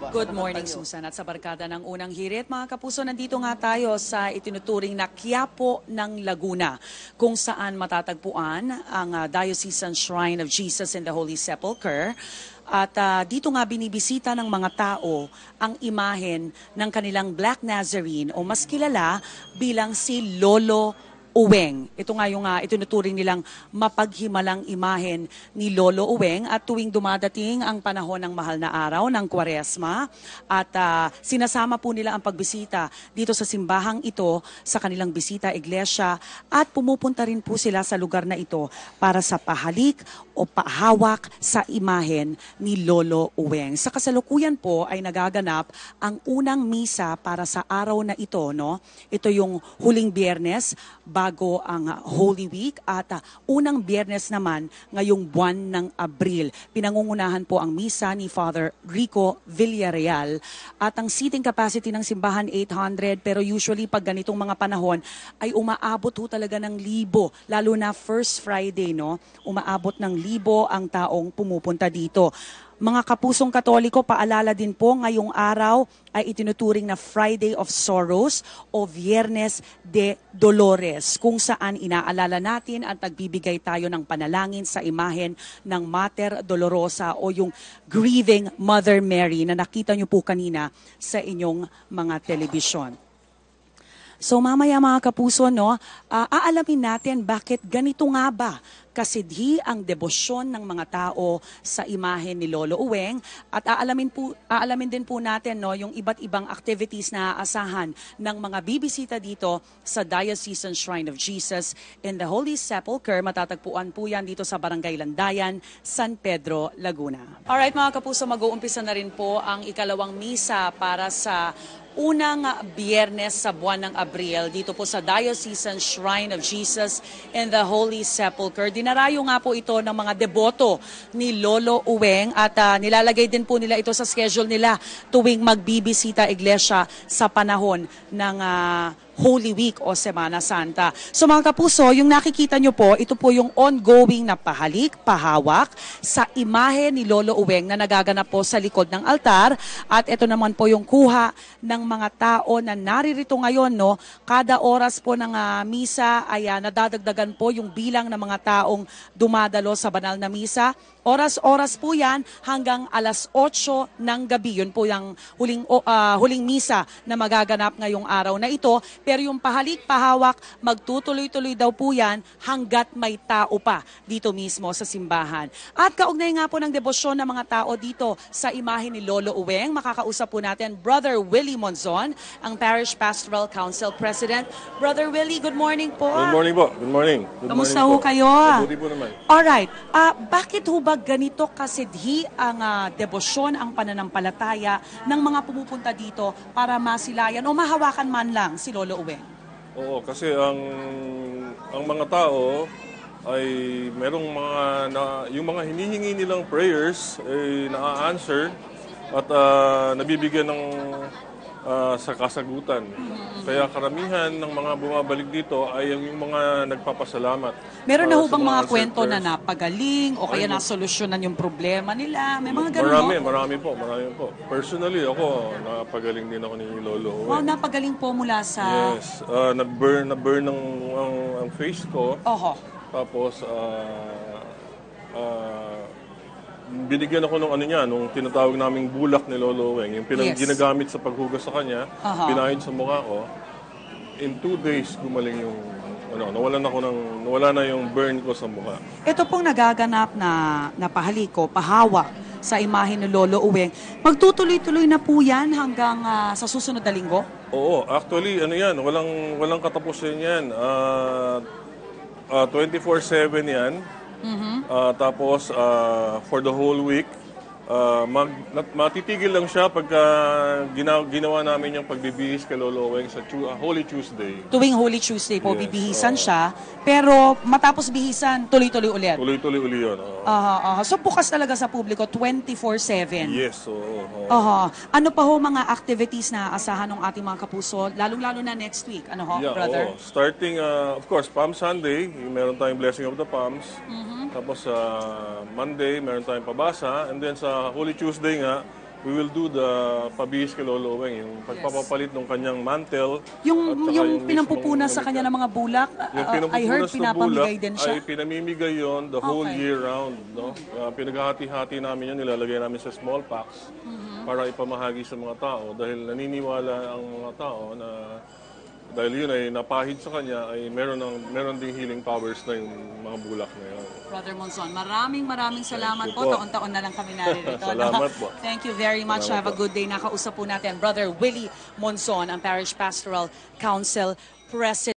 Good morning, Susan. At sa barkada ng unang hirit, mga kapuso, nandito nga tayo sa itinuturing na Quiapo ng Laguna, kung saan matatagpuan ang Diocesan Shrine of Jesus in the Holy Sepulchre. At dito nga binibisita ng mga tao ang imahen ng kanilang Black Nazarene o mas kilala bilang si Lolo Uweng. Ito nga yung itinuturing nilang mapaghimalang imahen ni Lolo Uweng at tuwing dumadating ang panahon ng mahal na araw ng Kwaresma at sinasama po nila ang pagbisita dito sa simbahang ito sa kanilang bisita iglesia at pumupunta rin po sila sa lugar na ito para sa pahalik o pahawak sa imahen ni Lolo Uweng. Sa kasalukuyan po ay nagaganap ang unang misa para sa araw na ito, no? Ito yung huling Biyernes bago ang Holy Week at unang Biyernes naman ngayong buwan ng Abril. Pinangungunahan po ang misa ni Father Rico Villarreal at ang seating capacity ng simbahan 800 pero usually pag ganitong mga panahon ay umaabot ho talaga ng 1,000 lalo na First Friday, no? Umaabot ng 1,000 ang taong pumupunta dito. Mga kapusong Katoliko, paalala din po, ngayong araw ay itinuturing na Friday of Sorrows o Viernes de Dolores, kung saan inaalala natin at nagbibigay tayo ng panalangin sa imahen ng Mater Dolorosa o yung Grieving Mother Mary na nakita niyo po kanina sa inyong mga telebisyon. So mamaya mga kapuso, no, aalamin natin bakit ganito nga ba kasidhi ang debosyon ng mga tao sa imahen ni Lolo Uweng at aalamin din po natin, no, yung iba't ibang activities na aasahan ng mga bibisita dito sa Diocesan Shrine of Jesus in the Holy Sepulchre. Matatagpuan po yan dito sa Barangay Landayan, San Pedro, Laguna. Alright mga kapuso, mag-uumpisa na rin po ang ikalawang misa para sa unang Biyernes sa buwan ng Abril dito po sa Diocesan Shrine of Jesus in the Holy Sepulchre. Dinarayo nga po ito ng mga deboto ni Lolo Uweng at nilalagay din po nila ito sa schedule nila tuwing magbibisita iglesia sa panahon ng Holy Week o Semana Santa. So mga kapuso, yung nakikita nyo po, ito po yung ongoing na pahalik, pahawak sa imahe ni Lolo Uweng na nagaganap po sa likod ng altar. At ito naman po yung kuha ng mga tao na naririto ngayon, no? Kada oras po ng misa ay nadadagdagan po yung bilang ng mga taong dumadalo sa banal na misa. Oras-oras po yan hanggang alas 8 ng gabi. Yun po yung huling misa na magaganap ngayong araw na ito. Pero yung pahalik, pahawak, magtutuloy-tuloy daw po yan hanggat may tao pa dito mismo sa simbahan. At kaugnay nga po ng debosyon ng mga tao dito sa imahe ni Lolo Uweng, makakausap po natin Brother Willie Monzon, ang Parish Pastoral Council President. Brother Willie, good morning po. Good morning po. Good morning. Kamusta ho kayo? Mabuti po naman. Alright. Bakit ho ba ganito kasidhi ang debosyon, ang pananampalataya ng mga pumupunta dito para masilayan o mahawakan man lang si Lolo Uweng? Oo, kasi ang mga tao ay merong yung mga hinihingi nilang prayers ay na-answer at nabibigyan ng sa kasagutan. Kaya karamihan ng mga bumabalik dito ay yung mga nagpapasalamat. Meron na ho bang mga kwento na napagaling o kaya nasolusyonan yung problema nila? May mga ganun Marami po. Personally, ako, napagaling din ako ni Lolo Uweng. Wow, napagaling po mula sa... Yes, na-burn ang face ko. Oho. Tapos, binigyan ako nung tinatawag naming bulak ni Lolo Uweng, yung ginagamit sa paghugas sa kanya, pinahid sa mukha ko. In 2 days, gumaling yung, nawala na yung burn ko sa mukha. Ito pong nagaganap na pahaliko, pahawak sa imahe ni Lolo Uweng. Magtutuloy-tuloy na po yan hanggang sa susunod na linggo? Oo, actually, walang katapusan yan. 24/7 yan. Tapos, for the whole week, matitigil lang siya pagka ginawa namin yung pagbibihis kay Lolo Uweng sa Holy Tuesday. Tuwing Holy Tuesday po, bibihisan siya. Pero matapos bihisan, tuloy-tuloy ulit. Tuloy-tuloy ulit yun. So bukas talaga sa publiko, 24/7. Yes, Ano pa ho mga activities na asahan ng ating mga kapuso, lalong-lalo na next week? Brother? Starting, of course, Palm Sunday, meron tayong Blessing of the Palms. Tapos Monday, meron tayong pabasa. And then sa Holy Tuesday nga, we will do the pabihis kay Lolo Oweng, yung pagpapapalit ng kanyang mantle. Yung pinampupuna sa kanya ng mga bulak, I heard pinapamigay din siya. Ay pinamimigay yon the whole year round. No? Pinaghahati-hati namin yun, nilalagay namin sa small packs para ipamahagi sa mga tao dahil naniniwala ang mga tao na dahil yun ay napahid sa kanya ay meron ding healing powers na yung mga bulak na yun. Brother Monzon, maraming salamat po. Taon-taon na lang kami naririto. Salamat po. Thank you very much. Have a good day. Nakausap po natin Brother Willie Monzon, ang Parish Pastoral Council President.